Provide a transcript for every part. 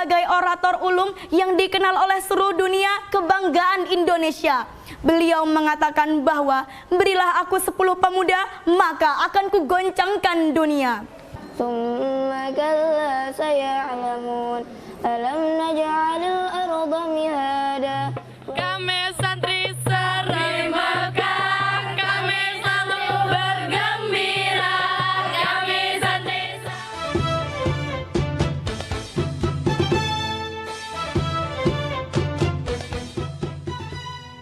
sebagai orator ulum yang dikenal oleh seluruh dunia, kebanggaan Indonesia. Beliau mengatakan bahwa berilah aku 10 pemuda, maka akan kugoncangkan dunia. Tsumma kalla saya'lamun alam naj'alil arda mihada. Kami santri seram Mekah, kami selalu bergembira. Kami santri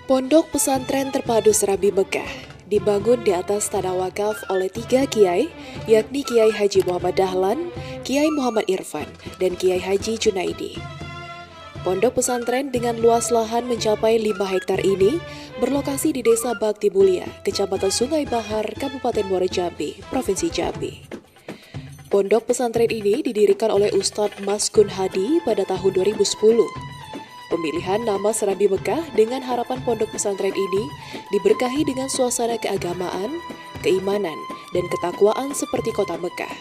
Pondok pesantren terpadu Serambi Mekah dibangun di atas tanah wakaf oleh 3 kiai, yakni Kiai Haji Muhammad Dahlan, Kiai Muhammad Irfan, dan Kiai Haji Junaidi. Pondok pesantren dengan luas lahan mencapai 5 hektar ini berlokasi di Desa Bakti Mulia, Kecamatan Sungai Bahar, Kabupaten Muara Jambi, Provinsi Jambi. Pondok pesantren ini didirikan oleh Ustadz Maskun Hadi pada tahun 2010. Pemilihan nama Serambi Mekah dengan harapan pondok pesantren ini diberkahi dengan suasana keagamaan, keimanan, dan ketakwaan seperti kota Mekah.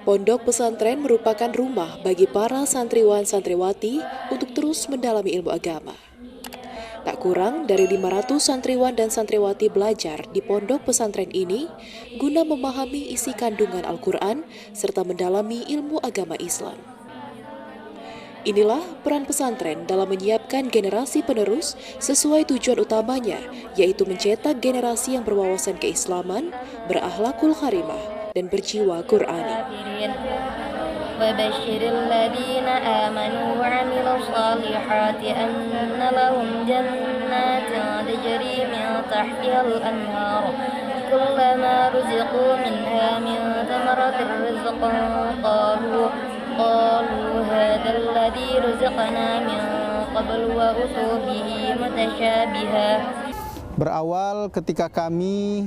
Pondok pesantren merupakan rumah bagi para santriwan-santriwati untuk terus mendalami ilmu agama. Tak kurang dari 500 santriwan dan santriwati belajar di pondok pesantren ini guna memahami isi kandungan Al-Quran serta mendalami ilmu agama Islam. Inilah peran pesantren dalam menyiapkan generasi penerus sesuai tujuan utamanya, yaitu mencetak generasi yang berwawasan keislaman, berakhlakul karimah, dan berjiwa Qur'ani. وبشر الذين آمنوا وعملوا الصالحات أن لهم جنات تجري من تحتها الأنهار كلما رزقوا منها من ثمرة رزقا قالوا هذا الذي رزقنا من قبل وأتوا به متشابها. Berawal ketika kami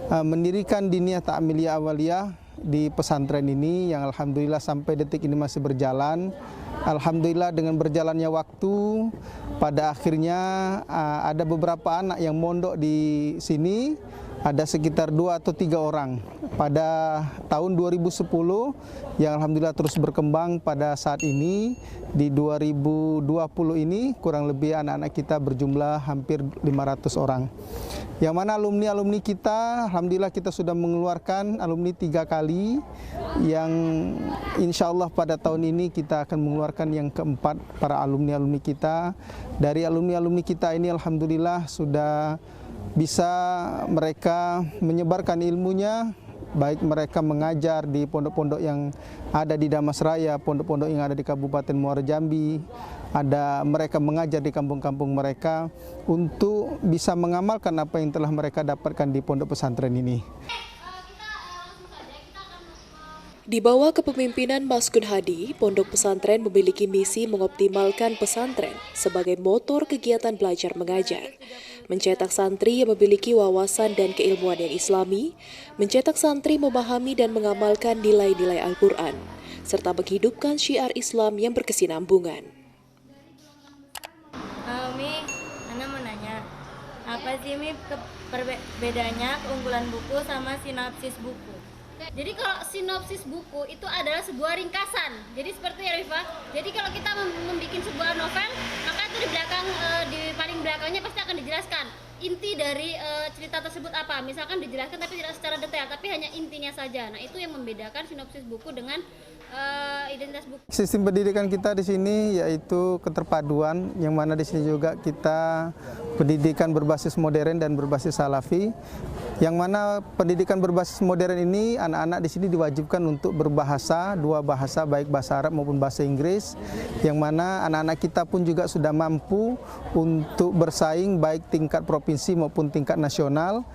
mendirikan Diniyah Ta'amiliyah Awaliyah di pesantren ini yang alhamdulillah sampai detik ini masih berjalan. Alhamdulillah dengan berjalannya waktu, pada akhirnya ada beberapa anak yang mondok di sini, ada sekitar 2 atau 3 orang. Pada tahun 2010 yang alhamdulillah terus berkembang pada saat ini, di 2020 ini kurang lebih anak-anak kita berjumlah hampir 500 orang. Yang mana alumni-alumni kita, alhamdulillah kita sudah mengeluarkan alumni 3 kali, yang insya Allah pada tahun ini kita akan mengeluarkan yang keempat para alumni-alumni kita. Dari alumni-alumni kita ini alhamdulillah sudah bisa mereka menyebarkan ilmunya, baik mereka mengajar di pondok-pondok yang ada di Damas Raya, pondok-pondok yang ada di Kabupaten Muara Jambi, ada mereka mengajar di kampung-kampung mereka untuk bisa mengamalkan apa yang telah mereka dapatkan di pondok pesantren ini. Di bawah kepemimpinan Maskun Hadi, pondok pesantren memiliki misi mengoptimalkan pesantren sebagai motor kegiatan belajar mengajar, mencetak santri yang memiliki wawasan dan keilmuan yang islami, mencetak santri memahami dan mengamalkan nilai-nilai Al-Quran, serta menghidupkan syiar Islam yang berkesinambungan. Mi, Ana mau nanya, apa sih Mi bedanya keunggulan buku sama sinopsis buku? Jadi kalau sinopsis buku itu adalah sebuah ringkasan. Jadi seperti ya Rifa. Jadi kalau kita membuat sebuah novel, maka itu di belakang di paling belakangnya pasti akan dijelaskan inti dari cerita tersebut apa. Misalkan dijelaskan tapi tidak secara detail, tapi hanya intinya saja. Nah, itu yang membedakan sinopsis buku dengan identitas buku. Sistem pendidikan kita di sini yaitu keterpaduan, yang mana di sini juga kita pendidikan berbasis modern dan berbasis salafi. Yang mana pendidikan berbasis modern ini anak-anak di sini diwajibkan untuk berbahasa, 2 bahasa, baik bahasa Arab maupun bahasa Inggris. Yang mana anak-anak kita pun juga sudah mampu untuk bersaing baik tingkat provinsi maupun tingkat nasional.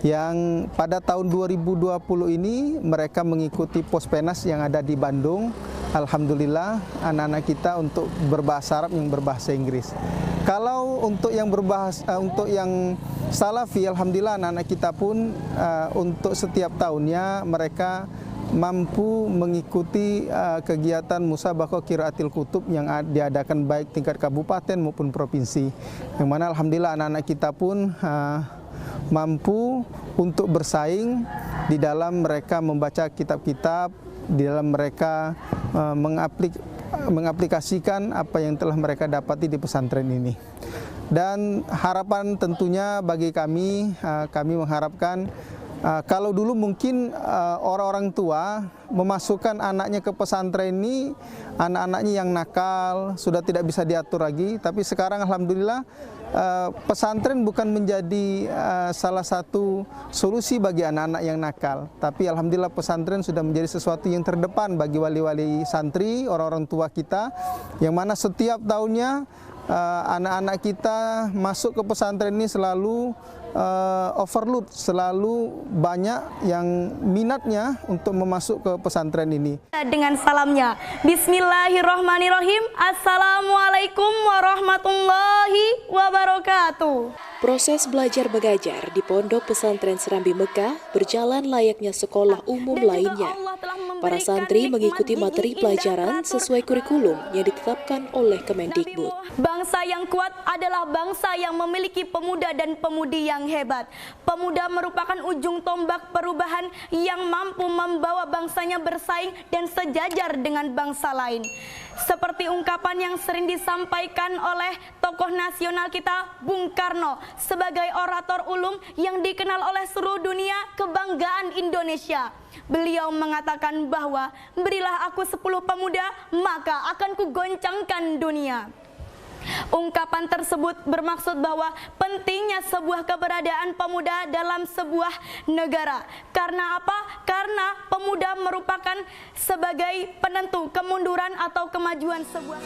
Yang pada tahun 2020 ini mereka mengikuti Pospenas yang ada di Bandung. Alhamdulillah anak-anak kita untuk berbahasa Arab yang berbahasa Inggris. Kalau untuk yang salafi, alhamdulillah anak-anak kita pun untuk setiap tahunnya mereka mampu mengikuti kegiatan musabaqah qiraatil kutub yang diadakan baik tingkat kabupaten maupun provinsi. Yang mana alhamdulillah anak-anak kita pun mampu untuk bersaing di dalam mereka membaca kitab-kitab, di dalam mereka mengaplikasikan apa yang telah mereka dapati di pesantren ini. Dan harapan tentunya bagi kami mengharapkan kalau dulu mungkin orang-orang tua memasukkan anaknya ke pesantren ini, anak-anaknya yang nakal, sudah tidak bisa diatur lagi. Tapi sekarang alhamdulillah pesantren bukan menjadi salah satu solusi bagi anak-anak yang nakal. Tapi alhamdulillah pesantren sudah menjadi sesuatu yang terdepan bagi wali-wali santri, orang-orang tua kita, yang mana setiap tahunnya anak-anak kita masuk ke pesantren ini selalu overload, selalu banyak yang minatnya untuk memasuk ke pesantren ini. Dengan salamnya, Bismillahirrahmanirrahim. Assalamualaikum warahmatullahi wabarakatuh. Proses belajar mengajar di Pondok Pesantren Serambi Mekah berjalan layaknya sekolah umum lainnya. Para santri mengikuti materi pelajaran sesuai kurikulum yang ditetapkan oleh Kemendikbud. Bangsa yang kuat adalah bangsa yang memiliki pemuda dan pemudi yang hebat. Pemuda merupakan ujung tombak perubahan yang mampu membawa bangsanya bersaing dan sejajar dengan bangsa lain. Seperti ungkapan yang sering disampaikan oleh tokoh nasional kita, Bung Karno, sebagai orator ulum yang dikenal oleh seluruh dunia, kebanggaan Indonesia. Beliau mengatakan bahwa berilah aku 10 pemuda, maka akan kugoncangkan dunia. Ungkapan tersebut bermaksud bahwa pentingnya sebuah keberadaan pemuda dalam sebuah negara. Karena apa? Karena pemuda merupakan sebagai penentu kemunduran atau kemajuan sebuah.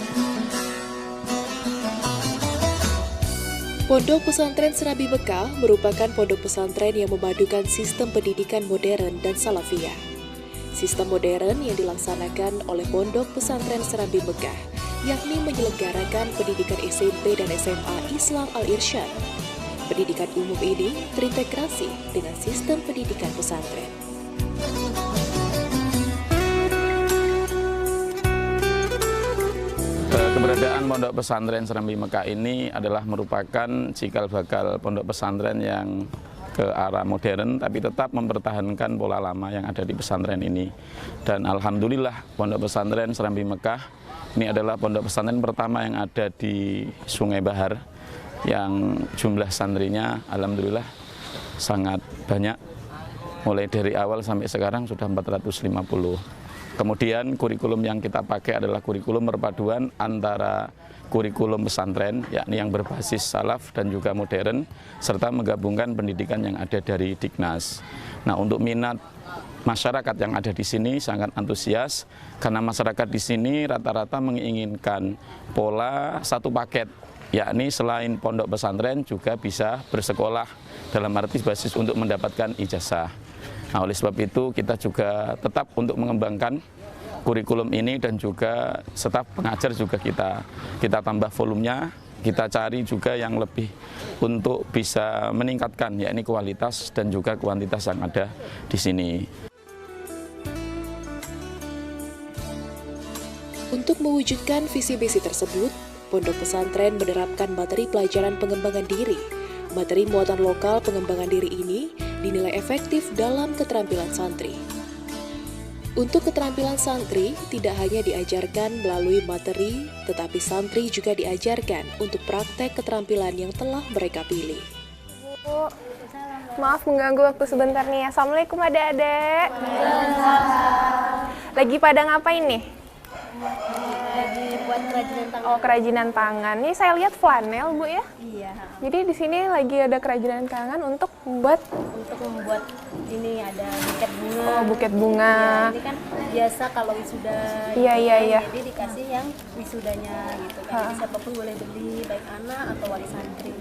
Pondok Pesantren Serambi Mekah merupakan pondok pesantren yang memadukan sistem pendidikan modern dan salafiyah. Sistem modern yang dilaksanakan oleh Pondok Pesantren Serambi Mekah yakni menyelenggarakan pendidikan SMP dan SMA Islam Al-Irsyad. Pendidikan umum ini terintegrasi dengan sistem pendidikan pesantren. Keberadaan Pondok Pesantren Serambi Mekah ini adalah merupakan cikal bakal pondok pesantren yang ke arah modern, tapi tetap mempertahankan pola lama yang ada di pesantren ini. Dan alhamdulillah Pondok Pesantren Serambi Mekah ini adalah pondok pesantren pertama yang ada di Sungai Bahar, yang jumlah santrinya alhamdulillah sangat banyak. Mulai dari awal sampai sekarang sudah 450. Kemudian kurikulum yang kita pakai adalah kurikulum perpaduan antara kurikulum pesantren, yakni yang berbasis salaf dan juga modern, serta menggabungkan pendidikan yang ada dari Diknas. Nah, untuk minat masyarakat yang ada di sini sangat antusias, karena masyarakat di sini rata-rata menginginkan pola satu paket, yakni selain pondok pesantren juga bisa bersekolah dalam arti basis untuk mendapatkan ijazah. Nah, oleh sebab itu kita juga tetap untuk mengembangkan kurikulum ini, dan juga staf pengajar juga kita tambah volumenya, kita cari juga yang lebih untuk bisa meningkatkan, yakni kualitas dan juga kuantitas yang ada di sini. Untuk mewujudkan visi misi tersebut, Pondok Pesantren menerapkan materi pelajaran pengembangan diri. Materi muatan lokal pengembangan diri ini dinilai efektif dalam keterampilan santri. Untuk keterampilan santri tidak hanya diajarkan melalui materi, tetapi santri juga diajarkan untuk praktek keterampilan yang telah mereka pilih. Bu, maaf mengganggu waktu sebentar nih. Assalamualaikum adik-adik. Lagi pada ngapain nih? Lagi buat kerajinan tangan. Oh, kerajinan tangan. Ini saya lihat flanel, Bu ya? Iya. Jadi di sini lagi ada kerajinan tangan untuk membuat ini ada buket bunga. oh, buket bunga. Ya, ini kan biasa kalau wisuda. Iya. Jadi dikasih yang wisudanya gitu kan. Jadi siapapun boleh beli, baik anak atau wali santri.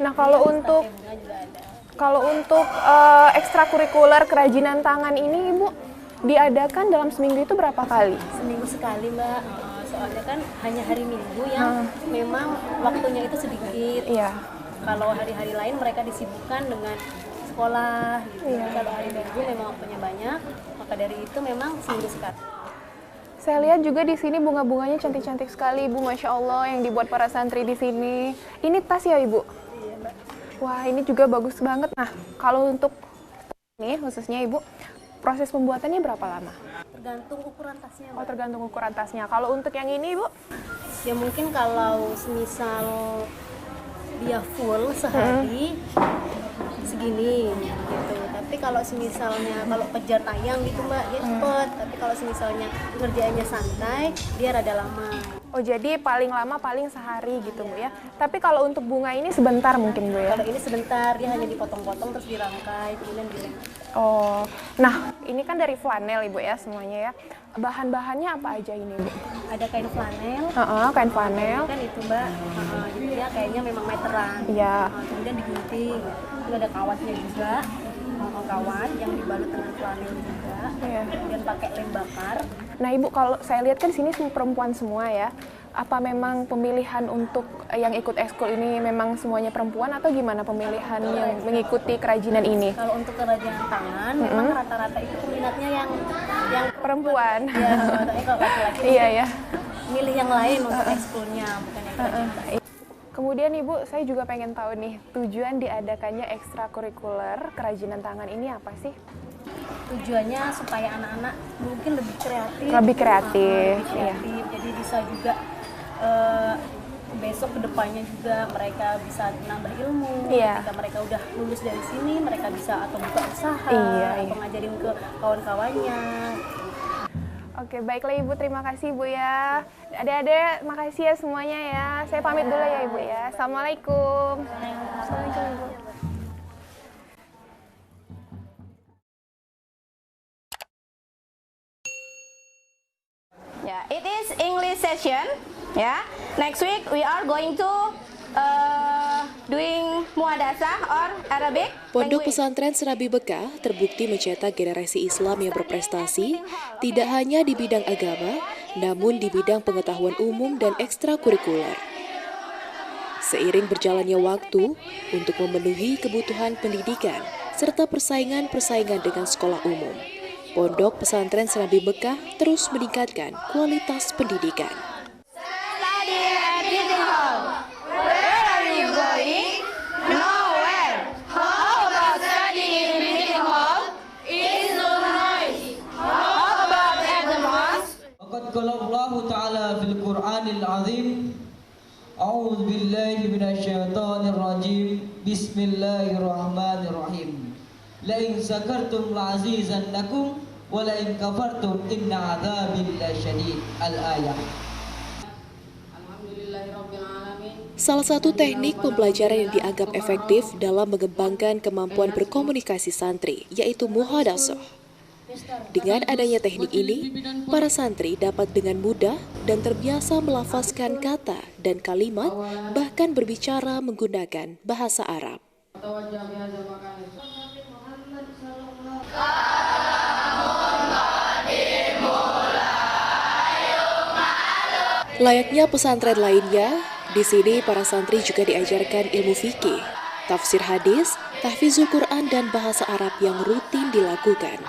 Nah, kalau untuk Bunga juga ada. kalau untuk ekstrakurikuler kerajinan tangan ini, Ibu, diadakan dalam seminggu itu berapa kali? Seminggu sekali, Mbak. Soalnya kan hanya hari Minggu yang memang waktunya itu sedikit. Iya. Kalau hari-hari lain mereka disibukkan dengan sekolah gitu. Jadi kalau hari Minggu memang waktunya banyak, maka dari itu memang seminggu sekali. Saya lihat juga di sini bunga-bunganya cantik-cantik sekali, Ibu. Masya Allah yang dibuat para santri di sini. Ini tas ya, Ibu? Iya, Mbak. Wah, ini juga bagus banget. Nah, kalau untuk ini khususnya Ibu, proses pembuatannya berapa lama? Tergantung ukuran tasnya, Mbak. Oh, tergantung ukuran tasnya. Kalau untuk yang ini, Ibu? Ya mungkin kalau semisal dia full sehari segini gitu. Tapi kalau semisalnya kalau kejar tayang gitu Mbak, dia cepet. Tapi kalau semisalnya ngerjainnya santai, dia rada lama. Oh, jadi paling lama paling sehari gitu, Bu ya. Tapi kalau untuk bunga ini sebentar mungkin, Bu ya? Kalau ini sebentar, dia hanya dipotong-potong terus dirangkai, kemudian dilem. Oh, nah ini kan dari flanel Ibu ya semuanya ya. Bahan-bahannya apa aja ini, Bu? Ada kain flanel. Kain flanel. Kan itu Mbak, jadi dia kayaknya memang meteran. Iya. Kemudian digunting. Terus ada kawatnya juga, kawat yang dibalut dengan flanel juga. Iya. Kemudian pakai lem bakar. Nah Ibu, kalau saya lihat kan sini semua perempuan semua ya. Apa memang pemilihan untuk yang ikut ekskul ini memang semuanya perempuan atau gimana pemilihan yang mengikuti kerajinan ini? Kalau untuk kerajinan tangan, memang rata-rata itu peminatnya yang Perempuan. ya, katanya kalau laki-laki Iya ya. milih yang lain untuk ekskulnya, bukan yang kerajinan. Kemudian Ibu, saya juga pengen tahu nih, tujuan diadakannya ekstrakurikuler kerajinan tangan ini apa sih? Tujuannya supaya anak-anak mungkin lebih kreatif. Lebih kreatif, lebih kreatif. Jadi bisa juga besok kedepannya juga mereka bisa nambah ilmu. Iya. Ketika mereka udah lulus dari sini, mereka bisa atau buka usaha, Iya. atau ngajarin ke kawan-kawannya. Oke, baiklah Ibu, terima kasih Ibu ya. Adik-adik, makasih ya semuanya ya. Saya pamit dulu ya Ibu ya. Assalamualaikum. Assalamualaikum Ibu. Yeah, it is English session. Yeah. Next week we are going to doing muadasah or Arabic. Pondok language. Pesantren Serabi Bekah terbukti mencetak generasi Islam yang berprestasi tidak hanya di bidang agama, namun di bidang pengetahuan umum dan ekstrakurikuler. Seiring berjalannya waktu untuk memenuhi kebutuhan pendidikan serta persaingan-persaingan dengan sekolah umum, Pondok Pesantren Serabi Bekah terus meningkatkan kualitas pendidikan. Study at Meeting Hall. Where are you going? Nowhere. How about studying in Meeting Hall? It's no noise. How about at the mosque? وقد قال الله تعالى في القرآن العظيم أعوذ بالله من الشيطان الرجيم بسم الله الرحمن الرحيم لئن شكرتم لأزيدنكم ولئن كفرتم إن عذابي لشديد الآية. Salah satu teknik pembelajaran yang dianggap efektif dalam mengembangkan kemampuan berkomunikasi santri yaitu muhadasah. Dengan adanya teknik ini, para santri dapat dengan mudah dan terbiasa melafazkan kata dan kalimat, bahkan berbicara menggunakan bahasa Arab. Layaknya pesantren lainnya, di sini para santri juga diajarkan ilmu fikih, tafsir hadis, tahfizul Quran dan bahasa Arab yang rutin dilakukan.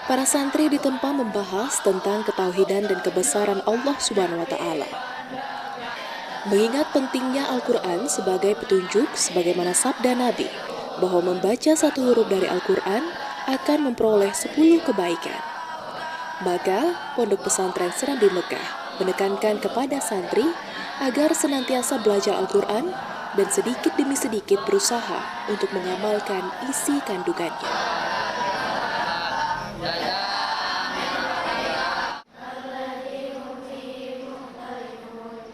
Para santri ditempa membahas tentang ketauhidan dan kebesaran Allah Subhanahu wa taala. Mengingat pentingnya Al-Qur'an sebagai petunjuk sebagaimana sabda Nabi bahwa membaca satu huruf dari Al-Qur'an akan memperoleh 10 kebaikan. Maka Pondok Pesantren Serabi Mekah menekankan kepada santri agar senantiasa belajar Al-Qur'an dan sedikit demi sedikit berusaha untuk mengamalkan isi kandungannya.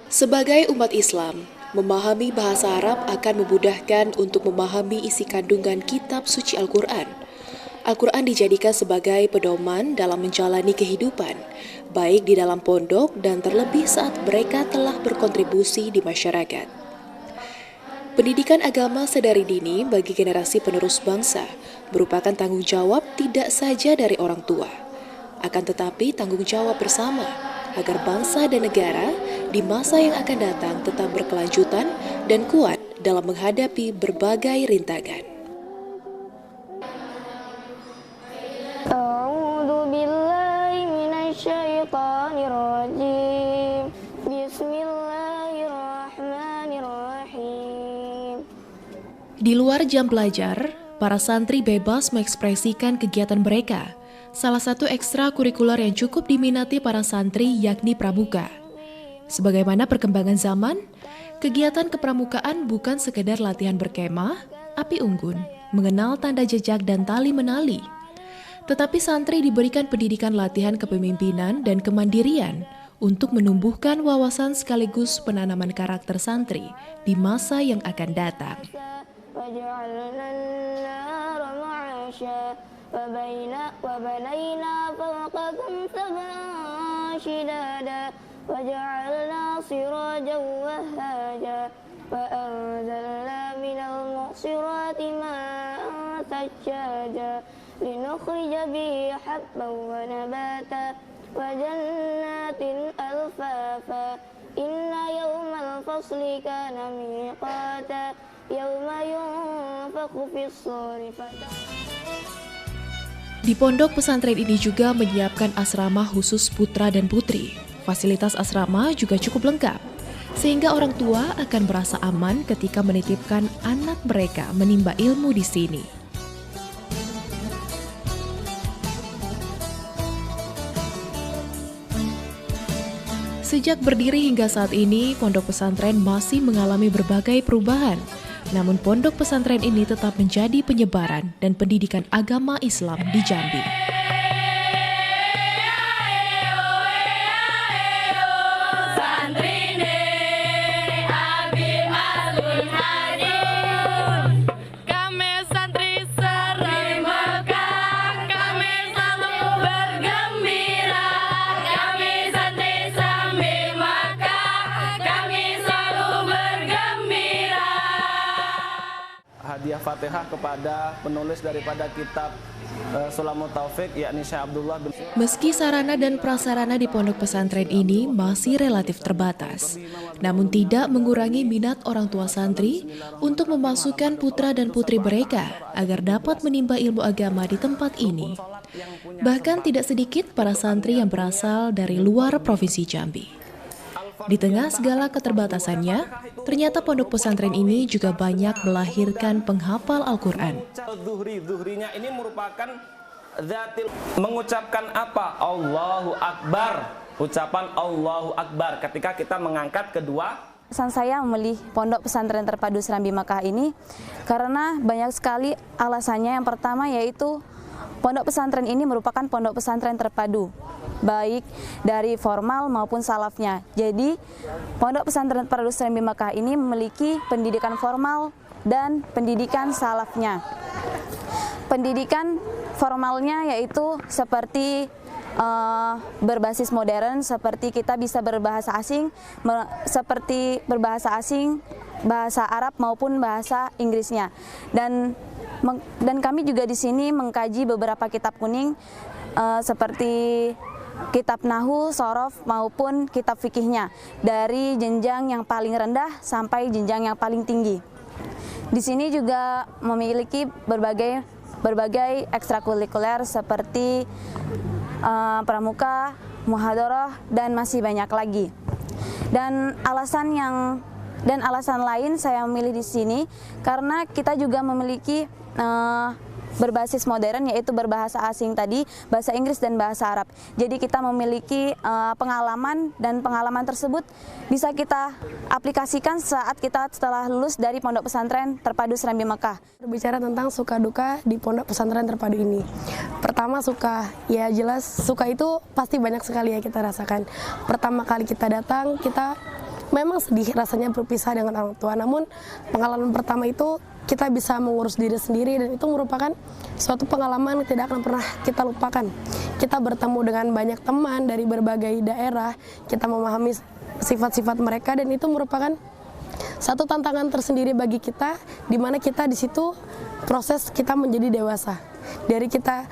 Sebagai umat Islam, memahami bahasa Arab akan memudahkan untuk memahami isi kandungan kitab suci Al-Quran. Al-Quran dijadikan sebagai pedoman dalam menjalani kehidupan, baik di dalam pondok dan terlebih saat mereka telah berkontribusi di masyarakat. Pendidikan agama sedari dini bagi generasi penerus bangsa merupakan tanggung jawab tidak saja dari orang tua, akan tetapi tanggung jawab bersama agar bangsa dan negara di masa yang akan datang tetap berkelanjutan dan kuat dalam menghadapi berbagai rintangan. rajim. Bismillahirrahmanirrahim. Di luar jam belajar, para santri bebas mengekspresikan kegiatan mereka. Salah satu ekstrakurikuler yang cukup diminati para santri yakni pramuka. Sebagaimana perkembangan zaman, kegiatan kepramukaan bukan sekedar latihan berkemah, api unggun, mengenal tanda jejak dan tali menali. Tetapi santri diberikan pendidikan latihan kepemimpinan dan kemandirian untuk menumbuhkan wawasan sekaligus penanaman karakter santri di masa yang akan datang. وجعلنا سراجا وهاجا وأنزلنا من المعصرات ماء ثجاجا لنخرج به حبا ونباتا وجنات ألفافا إن يوم الفصل كان ميقاتا يوم ينفخ في الصور Di pondok pesantren ini juga menyiapkan asrama khusus putra dan putri. Fasilitas asrama juga cukup lengkap, sehingga orang tua akan merasa aman ketika menitipkan anak mereka menimba ilmu di sini. Sejak berdiri hingga saat ini, pondok pesantren masih mengalami berbagai perubahan. Namun pondok pesantren ini tetap menjadi penyebaran dan pendidikan agama Islam di Jambi. Hadiah Fatihah kepada penulis daripada kitab Sulamut Taufik, yakni Syekh Abdullah bin... Meski sarana dan prasarana di pondok pesantren ini masih relatif terbatas, namun tidak mengurangi minat orang tua santri untuk memasukkan putra dan putri mereka agar dapat menimba ilmu agama di tempat ini. Bahkan tidak sedikit para santri yang berasal dari luar Provinsi Jambi. Di tengah segala keterbatasannya, ternyata pondok pesantren ini juga banyak melahirkan penghafal Al-Quran. Zuhrinya ini merupakan mengucapkan apa? Allahu Akbar. Ucapan Allahu Akbar ketika kita mengangkat kedua. Alasan saya memilih Pondok Pesantren Terpadu Serambi Mekah ini karena banyak sekali alasannya. Yang pertama yaitu pondok pesantren ini merupakan pondok pesantren terpadu, baik dari formal maupun salafnya. Jadi, Pondok Pesantren Terpadu Serambi Mekah ini memiliki pendidikan formal dan pendidikan salafnya. Pendidikan formalnya yaitu seperti berbasis modern, seperti kita bisa berbahasa asing, seperti berbahasa asing, bahasa Arab maupun bahasa Inggrisnya. Dan kami juga di sini mengkaji beberapa kitab kuning seperti kitab Nahwu, Shorof maupun kitab fikihnya dari jenjang yang paling rendah sampai jenjang yang paling tinggi. Di sini juga memiliki berbagai ekstrakurikuler seperti pramuka, muhadharah dan masih banyak lagi. Dan alasan lain saya memilih di sini karena kita juga memiliki berbasis modern, yaitu berbahasa asing tadi, bahasa Inggris dan bahasa Arab. Jadi kita memiliki pengalaman, dan pengalaman tersebut bisa kita aplikasikan saat kita setelah lulus dari Pondok Pesantren Terpadu Serambi Mekah. Berbicara tentang suka duka di Pondok Pesantren Terpadu ini. Pertama suka, ya jelas suka itu pasti banyak sekali ya kita rasakan. Pertama kali kita datang, kita memang sedih rasanya berpisah dengan orang tua. Namun pengalaman pertama itu kita bisa mengurus diri sendiri, dan itu merupakan suatu pengalaman yang tidak akan pernah kita lupakan. Kita bertemu dengan banyak teman dari berbagai daerah, kita memahami sifat-sifat mereka, dan itu merupakan satu tantangan tersendiri bagi kita, di mana kita di situ proses kita menjadi dewasa. Dari kita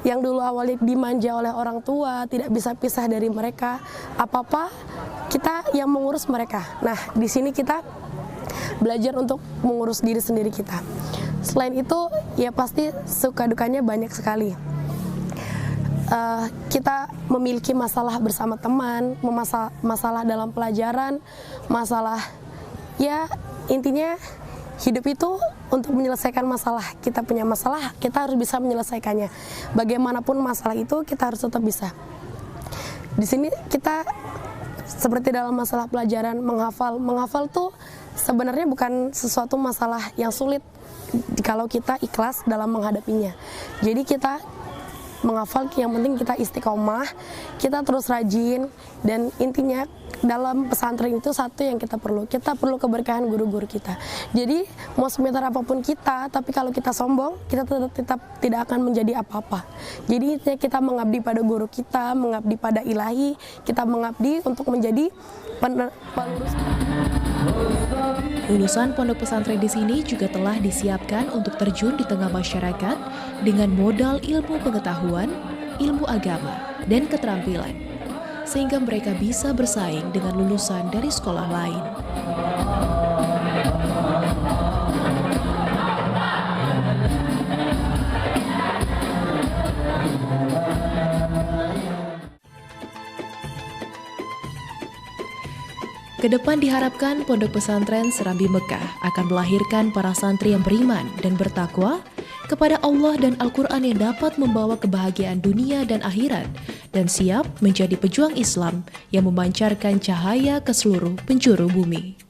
yang dulu awalnya dimanja oleh orang tua, tidak bisa pisah dari mereka, apa-apa kita yang mengurus mereka. Nah, di sini kita belajar untuk mengurus diri sendiri kita. Selain itu, ya pasti suka dukanya banyak sekali. kita memiliki masalah bersama teman, masalah dalam pelajaran, masalah ya intinya hidup itu untuk menyelesaikan masalah. Kita punya masalah, kita harus bisa menyelesaikannya. Bagaimanapun masalah itu kita harus tetap bisa. Di sini kita seperti dalam masalah pelajaran menghafal tuh sebenarnya bukan sesuatu masalah yang sulit kalau kita ikhlas dalam menghadapinya. Jadi kita menghafal, yang penting kita istiqomah, kita terus rajin, dan intinya dalam pesantren itu satu yang kita perlu keberkahan guru-guru kita. Jadi mau sepintar apapun kita, tapi kalau kita sombong, kita tetap tidak akan menjadi apa-apa. Jadi intinya kita mengabdi pada guru kita, mengabdi pada ilahi, kita mengabdi untuk menjadi pelurus. Lulusan pondok pesantren di sini juga telah disiapkan untuk terjun di tengah masyarakat dengan modal ilmu pengetahuan, ilmu agama, dan keterampilan, sehingga mereka bisa bersaing dengan lulusan dari sekolah lain. Kedepan diharapkan Pondok Pesantren Serambi Mekah akan melahirkan para santri yang beriman dan bertakwa kepada Allah dan Al-Quran yang dapat membawa kebahagiaan dunia dan akhirat, dan siap menjadi pejuang Islam yang memancarkan cahaya ke seluruh penjuru bumi.